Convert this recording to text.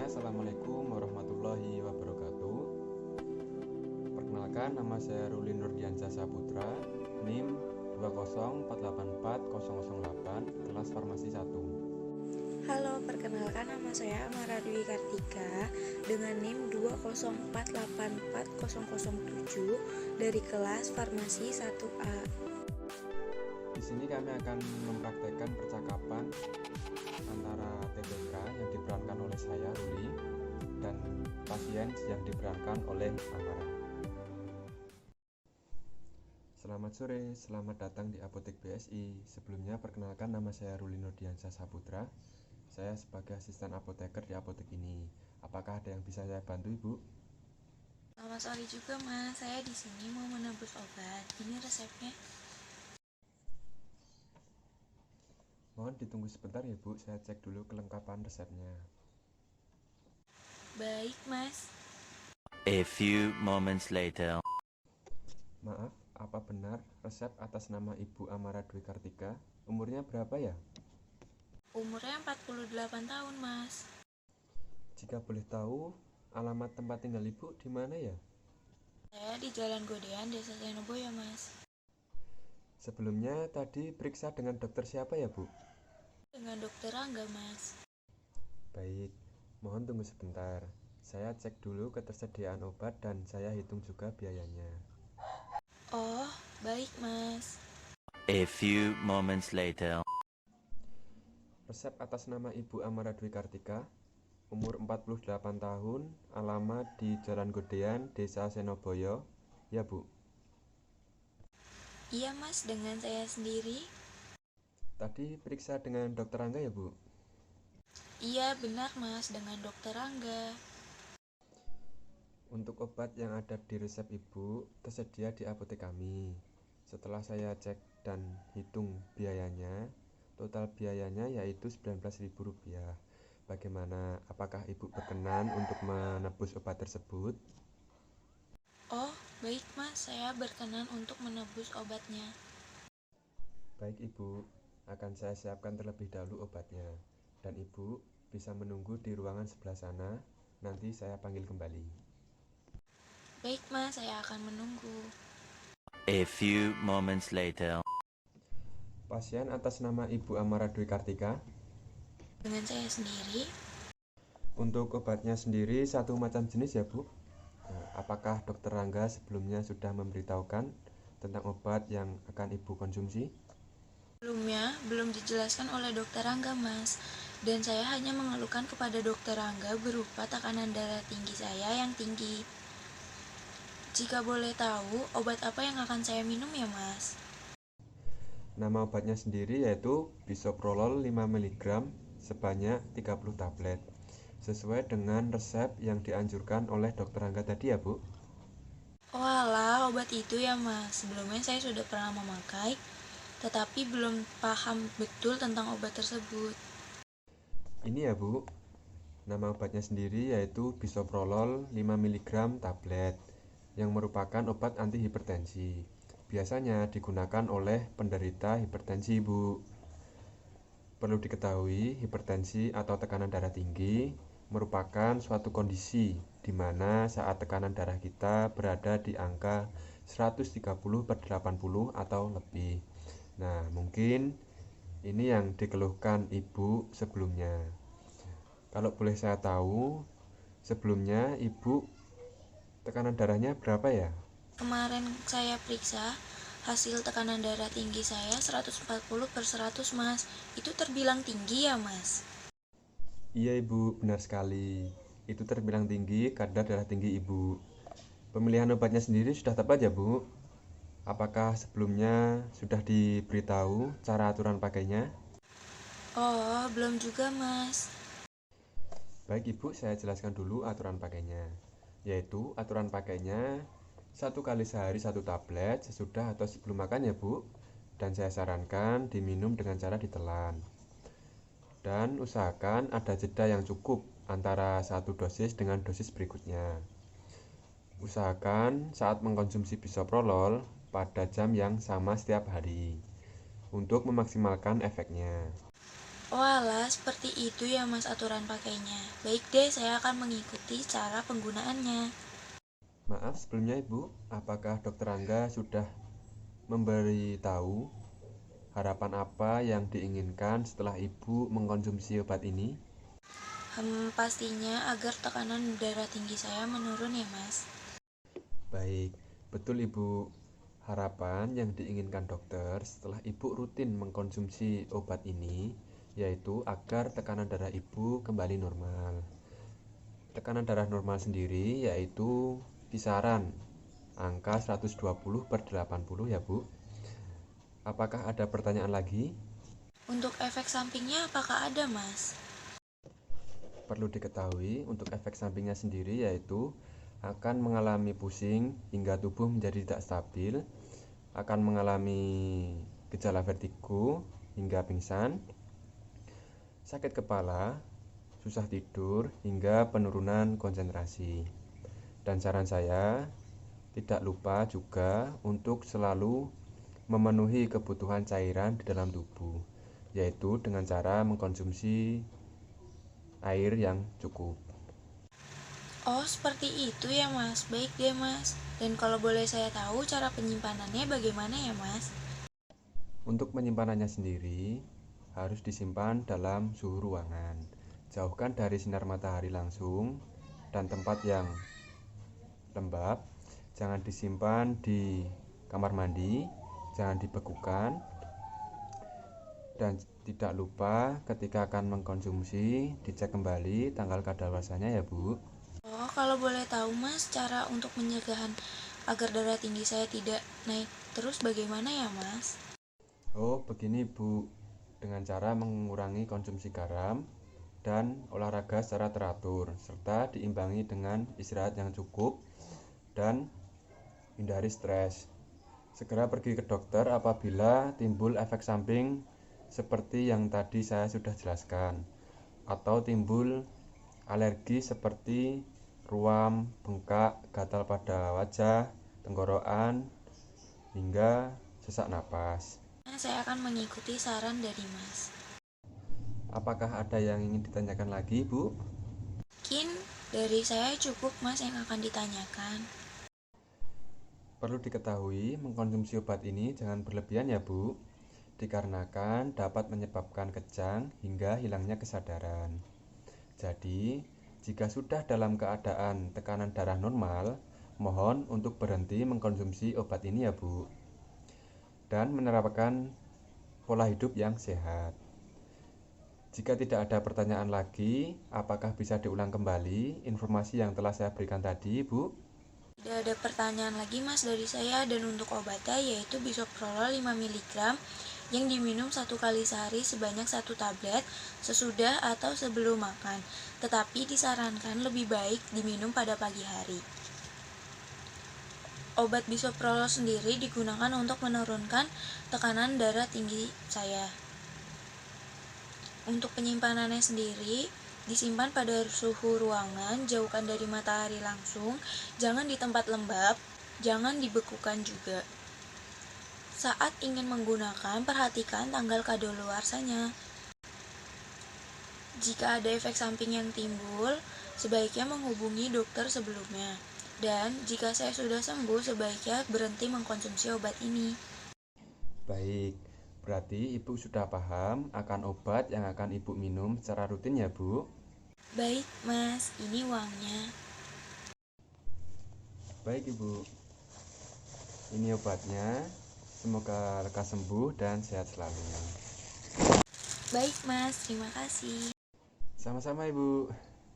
Semuanya, Assalamualaikum warahmatullahi wabarakatuh. Perkenalkan, nama saya Ruli Nurdiansyah Saputra, NIM 204844008, kelas Farmasi 1. Halo, perkenalkan nama saya Amara Dwi Kartika dengan NIM 204844007 dari kelas Farmasi 1A. Di sini kami akan mempraktekkan percakapan antara TPK yang diperankan oleh saya, Ruli, dan pasien yang diperankan oleh Amara. Selamat sore, selamat datang di Apotek BSI. Sebelumnya perkenalkan, nama saya Ruli Nurdiansyah Saputra. Saya sebagai asisten apoteker di apotek ini. Apakah ada yang bisa saya bantu, Ibu? Selamat sore juga, Mas. Saya di sini mau menebus obat. Ini resepnya. Mohon ditunggu sebentar ya, Bu. Saya cek dulu kelengkapan resepnya. Baik, Mas. A few moments later. Maaf, apa benar resep atas nama Ibu Amara Dwi Kartika? Umurnya berapa ya? Umurnya 48 tahun, Mas. Jika boleh tahu, alamat tempat tinggal Ibu di mana ya? Saya di Jalan Godean, Desa Senoboyo, Mas. Sebelumnya tadi periksa dengan dokter siapa ya, Bu? Dengan dokter Rangga, Mas. Baik, mohon tunggu sebentar. Saya cek dulu ketersediaan obat dan saya hitung juga biayanya. Oh, baik, Mas. A few moments later. Resep atas nama Ibu Amara Dwi Kartika, umur 48 tahun, alamat di Jalan Godean, Desa Senoboyo, ya Bu? Iya, Mas, dengan saya sendiri. Tadi periksa dengan dokter Rangga ya, Bu? Iya, benar, Mas, dengan dokter Rangga. Untuk obat yang ada di resep Ibu tersedia di apotek kami. Setelah saya cek dan hitung biayanya, total biayanya yaitu Rp19.000. Bagaimana? Apakah Ibu berkenan untuk menebus obat tersebut? Oh, baik, Mas. Saya berkenan untuk menebus obatnya. Baik Ibu, akan saya siapkan terlebih dahulu obatnya. Dan Ibu bisa menunggu di ruangan sebelah sana, nanti saya panggil kembali. Baik, Mas. Saya akan menunggu. A few moments later. Pasien atas nama Ibu Amara Dwi Kartika. Dengan saya sendiri. Untuk obatnya sendiri satu macam jenis ya, Bu? Apakah dokter Rangga sebelumnya sudah memberitahukan tentang obat yang akan Ibu konsumsi? Sebelumnya, belum dijelaskan oleh dokter Rangga, Mas. Dan saya hanya mengeluhkan kepada dokter Rangga berupa tekanan darah tinggi saya yang tinggi. Jika boleh tahu, obat apa yang akan saya minum ya, Mas? Nama obatnya sendiri yaitu Bisoprolol 5 mg sebanyak 30 tablet. Sesuai dengan resep yang dianjurkan oleh dokter Rangga tadi ya, Bu? Oh alah, obat itu ya, Mas. Sebelumnya saya sudah pernah memakai, tetapi belum paham betul tentang obat tersebut. Ini ya, Bu. Nama obatnya sendiri yaitu Bisoprolol 5 mg tablet yang merupakan obat anti hipertensi. Biasanya digunakan oleh penderita hipertensi, Bu. Perlu diketahui, hipertensi atau tekanan darah tinggi merupakan suatu kondisi di mana saat tekanan darah kita berada di angka 130/80 atau lebih. Nah, mungkin ini yang dikeluhkan Ibu sebelumnya. Kalau boleh saya tahu, sebelumnya Ibu tekanan darahnya berapa ya? Kemarin saya periksa, hasil tekanan darah tinggi saya 140/100, Mas. Itu terbilang tinggi ya, Mas? Iya Ibu, benar sekali. Itu terbilang tinggi kadar darah tinggi Ibu. Pemilihan obatnya sendiri sudah tepat ya, Bu? Apakah sebelumnya sudah diberitahu cara aturan pakainya? Oh, belum juga, Mas. Baik Ibu, saya jelaskan dulu aturan pakainya. Yaitu aturan pakainya 1 kali sehari 1 tablet sesudah atau sebelum makan ya, Bu. Dan saya sarankan diminum dengan cara ditelan. Dan usahakan ada jeda yang cukup antara satu dosis dengan dosis berikutnya. Usahakan saat mengkonsumsi bisoprolol pada jam yang sama setiap hari untuk memaksimalkan efeknya. Walah, seperti itu ya Mas aturan pakainya. Baik deh, saya akan mengikuti cara penggunaannya. Maaf sebelumnya Ibu, apakah Dokter Angga sudah memberitahu harapan apa yang diinginkan setelah Ibu mengkonsumsi obat ini? Pastinya agar tekanan darah tinggi saya menurun ya Mas. Baik, betul Ibu. Harapan yang diinginkan dokter setelah Ibu rutin mengkonsumsi obat ini yaitu agar tekanan darah Ibu kembali normal. Tekanan darah normal sendiri yaitu kisaran angka 120/80 ya Bu. Apakah ada pertanyaan lagi? Untuk efek sampingnya apakah ada Mas? Perlu diketahui untuk efek sampingnya sendiri yaitu akan mengalami pusing hingga tubuh menjadi tidak stabil, akan mengalami gejala vertigo hingga pingsan, sakit kepala, susah tidur, hingga penurunan konsentrasi. Dan saran saya, tidak lupa juga untuk selalu memenuhi kebutuhan cairan di dalam tubuh, yaitu dengan cara mengkonsumsi air yang cukup. Oh, seperti itu ya Mas. Baik deh Mas. Dan kalau boleh saya tahu cara penyimpanannya bagaimana ya Mas? Untuk penyimpanannya sendiri harus disimpan dalam suhu ruangan. Jauhkan dari sinar matahari langsung dan tempat yang lembab. Jangan disimpan di kamar mandi, jangan dibekukan. Dan tidak lupa ketika akan mengkonsumsi dicek kembali tanggal kadaluarsanya ya Bu. Oh, kalau boleh tahu Mas, cara untuk pencegahan agar darah tinggi saya tidak naik terus bagaimana ya Mas? Oh, begini Bu, dengan cara mengurangi konsumsi garam dan olahraga secara teratur, serta diimbangi dengan istirahat yang cukup dan hindari stres. Segera pergi ke dokter apabila timbul efek samping seperti yang tadi saya sudah jelaskan, atau timbul alergi seperti ruam, bengkak, gatal pada wajah, tenggorokan, hingga sesak napas. Saya akan mengikuti saran dari Mas. Apakah ada yang ingin ditanyakan lagi, Bu? Mungkin dari saya cukup Mas yang akan ditanyakan. Perlu diketahui, mengkonsumsi obat ini jangan berlebihan ya, Bu, dikarenakan dapat menyebabkan kejang hingga hilangnya kesadaran. Jadi, jika sudah dalam keadaan tekanan darah normal, mohon untuk berhenti mengkonsumsi obat ini ya, Bu, dan menerapkan pola hidup yang sehat. Jika tidak ada pertanyaan lagi, apakah bisa diulang kembali informasi yang telah saya berikan tadi, Bu? Tidak ada pertanyaan lagi Mas dari saya, dan untuk obatnya yaitu bisoprolol 5 mg yang diminum 1 kali sehari sebanyak 1 tablet sesudah atau sebelum makan, tetapi disarankan lebih baik diminum pada pagi hari. Obat bisoprolol sendiri digunakan untuk menurunkan tekanan darah tinggi saya. Untuk penyimpanannya sendiri, disimpan pada suhu ruangan, jauhkan dari matahari langsung, jangan di tempat lembab, jangan dibekukan juga. Saat ingin menggunakan, perhatikan tanggal kadaluarsanya. Jika ada efek samping yang timbul, sebaiknya menghubungi dokter sebelumnya. Dan jika saya sudah sembuh, sebaiknya berhenti mengkonsumsi obat ini. Baik, berarti Ibu sudah paham akan obat yang akan Ibu minum secara rutin ya, Bu? Baik, Mas, ini uangnya. Baik, Ibu. Ini obatnya. Semoga lekas sembuh dan sehat selalu. Baik, Mas, terima kasih. Sama-sama, Ibu.